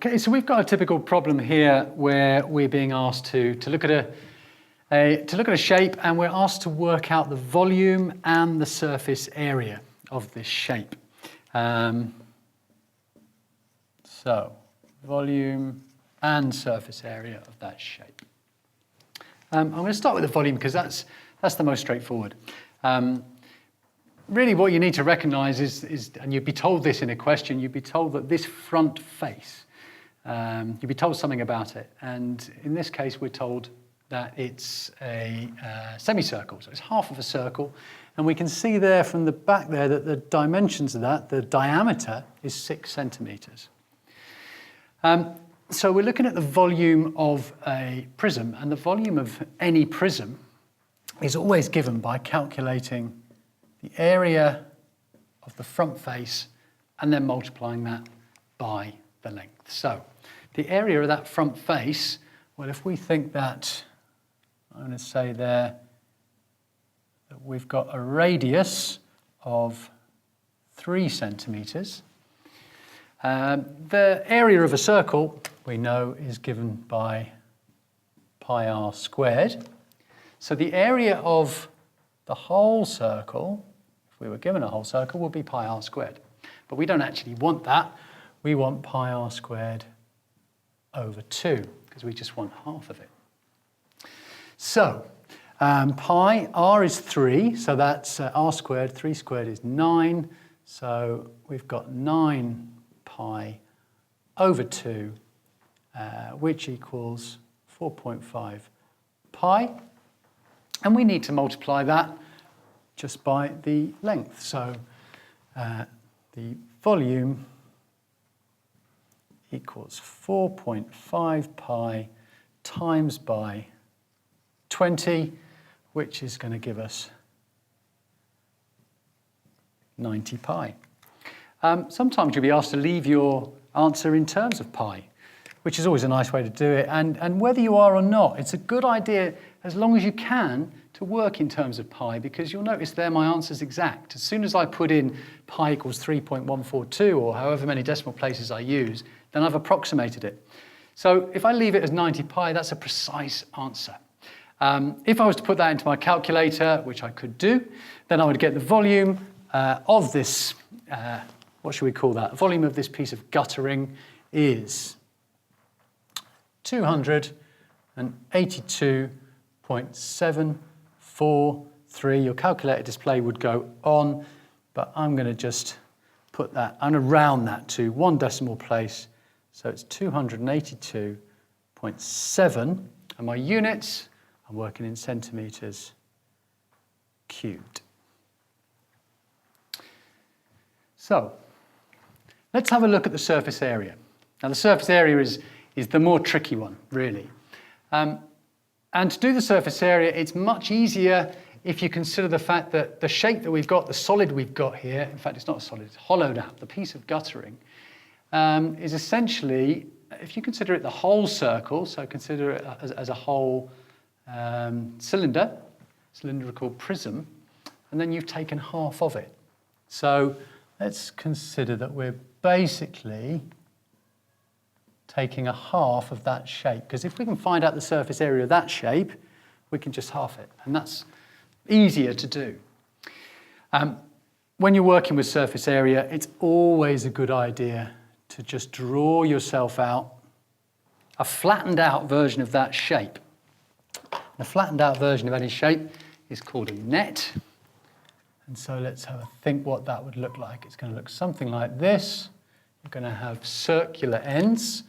Okay, so we've got a typical problem here where we're being asked to look at a shape, and we're asked to work out the volume and the surface area of this shape. So volume and surface area of that shape. I'm going to start with the volume because that's the most straightforward. Really what you need to recognise is, and you'd be told this in a question, you'd be told that this front face, you'd be told something about it. And in this case, we're told that it's a semicircle, so it's half of a circle. And we can see there from the back there that the dimensions of that, the diameter is 6 centimetres. So we're looking at the volume of a prism, and the volume of any prism is always given by calculating the area of the front face and then multiplying that by the length. So the area of that front face, well, if we think that, I'm going to say there, that we've got a radius of 3 centimetres. The area of a circle, we know, is given by pi r squared. So the area of the whole circle, if we were given a whole circle, would be pi r squared. But we don't actually want that. We want pi r squared over 2, because we just want half of it. So pi, r is 3, so that's r squared. 3 squared is 9. So we've got 9 pi over 2, which equals 4.5 pi. And we need to multiply that just by the length. So the volume equals 4.5 pi times by 20, which is going to give us 90 pi. Sometimes you'll be asked to leave your answer in terms of pi, which is always a nice way to do it. And whether you are or not, it's a good idea, as long as you can, to work in terms of pi, because you'll notice there my answer's exact. As soon as I put in pi equals 3.142, or however many decimal places I use, then I've approximated it. So if I leave it as 90 pi, that's a precise answer. If I was to put that into my calculator, which I could do, then I would get the volume of this, what should we call that? The volume of this piece of guttering is 282.743. Your calculator display would go on, but I'm going to just put that, I'm going to round that to 1 decimal place. So it's 282.7, and my units, I'm working in centimetres cubed. So let's have a look at the surface area. Now the surface area is the more tricky one, really. And to do the surface area, it's much easier if you consider the fact that the shape that we've got, the solid we've got here, in fact it's not a solid, it's hollowed out, the piece of guttering, is essentially, if you consider it the whole circle, so consider it as a whole cylindrical prism, and then you've taken half of it. So let's consider that we're basically taking a half of that shape, because if we can find out the surface area of that shape, we can just half it, and that's easier to do. When you're working with surface area, it's always a good idea to just draw yourself out a flattened out version of that shape. A flattened out version of any shape is called a net. And so let's have a think what that would look like. It's going to look something like this. You're going to have circular ends.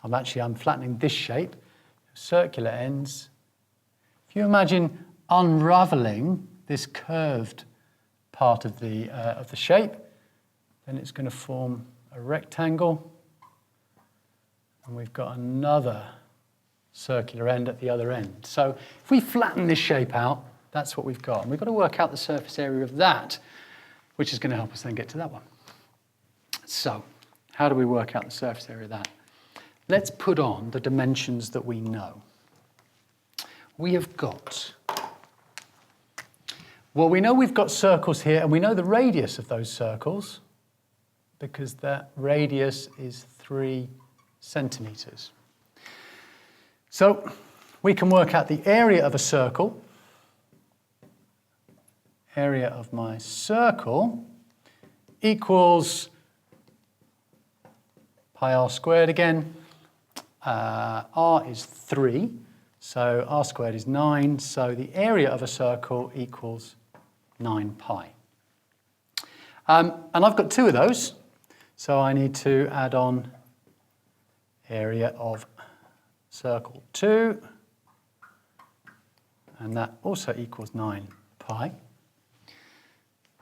I'm flattening this shape. Circular ends. If you imagine unraveling this curved part of the shape, then it's going to form a rectangle, and we've got another circular end at the other end. So if we flatten this shape out, that's what we've got. And we've got to work out the surface area of that, which is going to help us then get to that one. So how do we work out the surface area of that? Let's put on the dimensions that we know. We have got, well, we know we've got circles here, and we know the radius of those circles, because that radius is 3 centimetres. So we can work out the area of a circle. Area of my circle equals pi r squared again. R is 3, so r squared is 9, so the area of a circle equals 9 pi. And I've got 2 of those, so I need to add on area of circle 2, and that also equals 9 pi.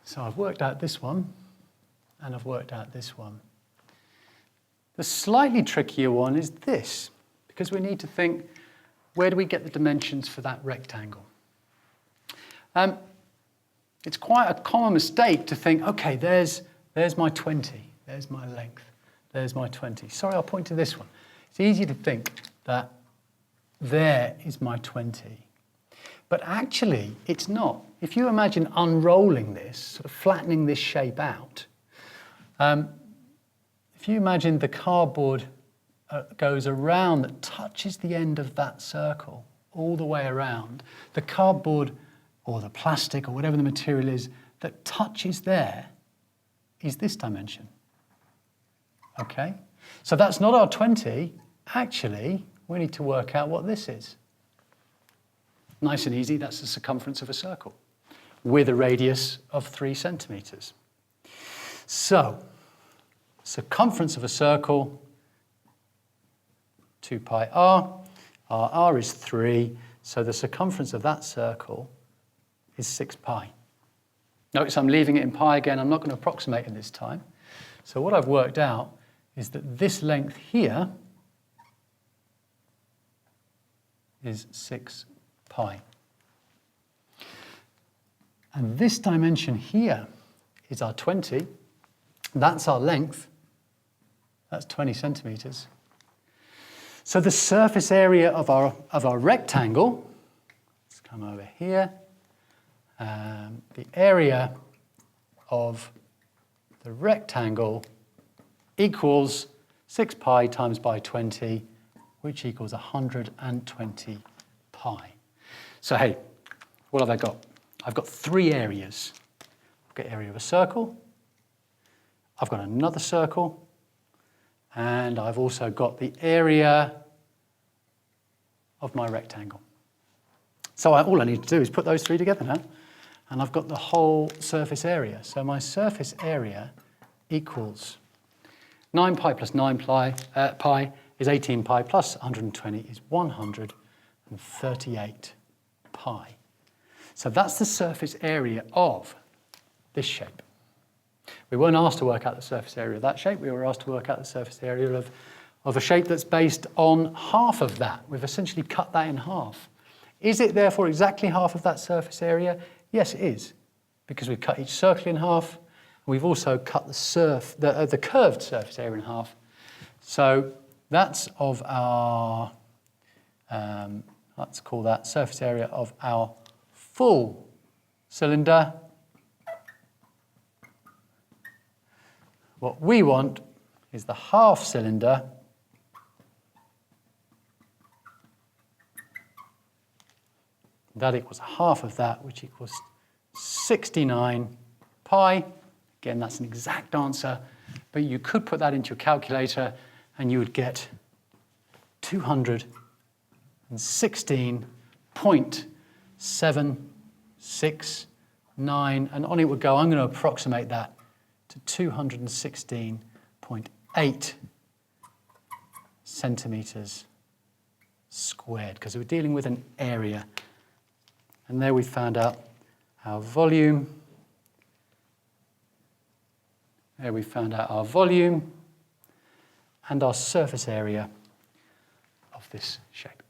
So I've worked out this one, and I've worked out this one. The slightly trickier one is this, because we need to think, where do we get the dimensions for that rectangle? It's quite a common mistake to think, okay, there's my 20, there's my length, there's my 20. Sorry, I'll point to this one. It's easy to think that there is my 20. But actually, it's not. If you imagine unrolling this, sort of flattening this shape out, if you imagine the cardboard goes around, that touches the end of that circle all the way around, the cardboard or the plastic or whatever the material is that touches there is this dimension. Okay? So that's not our 20. Actually, we need to work out what this is. Nice and easy, that's the circumference of a circle with a radius of 3 centimetres. So, circumference of a circle, 2 pi r. R is 3, so the circumference of that circle is 6 pi. Notice I'm leaving it in pi again. I'm not going to approximate it this time. So what I've worked out is that this length here is 6 pi. And this dimension here is our 20. That's our length. That's 20 centimetres. So the surface area of our rectangle, let's come over here, the area of the rectangle equals 6 pi times by 20, which equals 120 pi. So hey, what have I got? I've got 3 areas. I've got area of a circle, I've got another circle, and I've also got the area of my rectangle. So all I need to do is put those 3 together now, and I've got the whole surface area. So my surface area equals 9 pi plus 9 pi is 18 pi plus 120 is 138 pi. So that's the surface area of this shape. We weren't asked to work out the surface area of that shape. We were asked to work out the surface area of a shape that's based on half of that. We've essentially cut that in half. Is it therefore exactly half of that surface area? Yes, it is, because we've cut each circle in half. We've also cut the curved surface area in half. So that's of our, let's call that surface area of our full cylinder. What we want is the half cylinder that equals half of that, which equals 69 pi. Again, that's an exact answer, but you could put that into your calculator and you would get 216.769, and on it would go. I'm going to approximate that to 216.8 centimetres squared, because we're dealing with an area. And there we found out our volume. There we found out our volume and our surface area of this shape.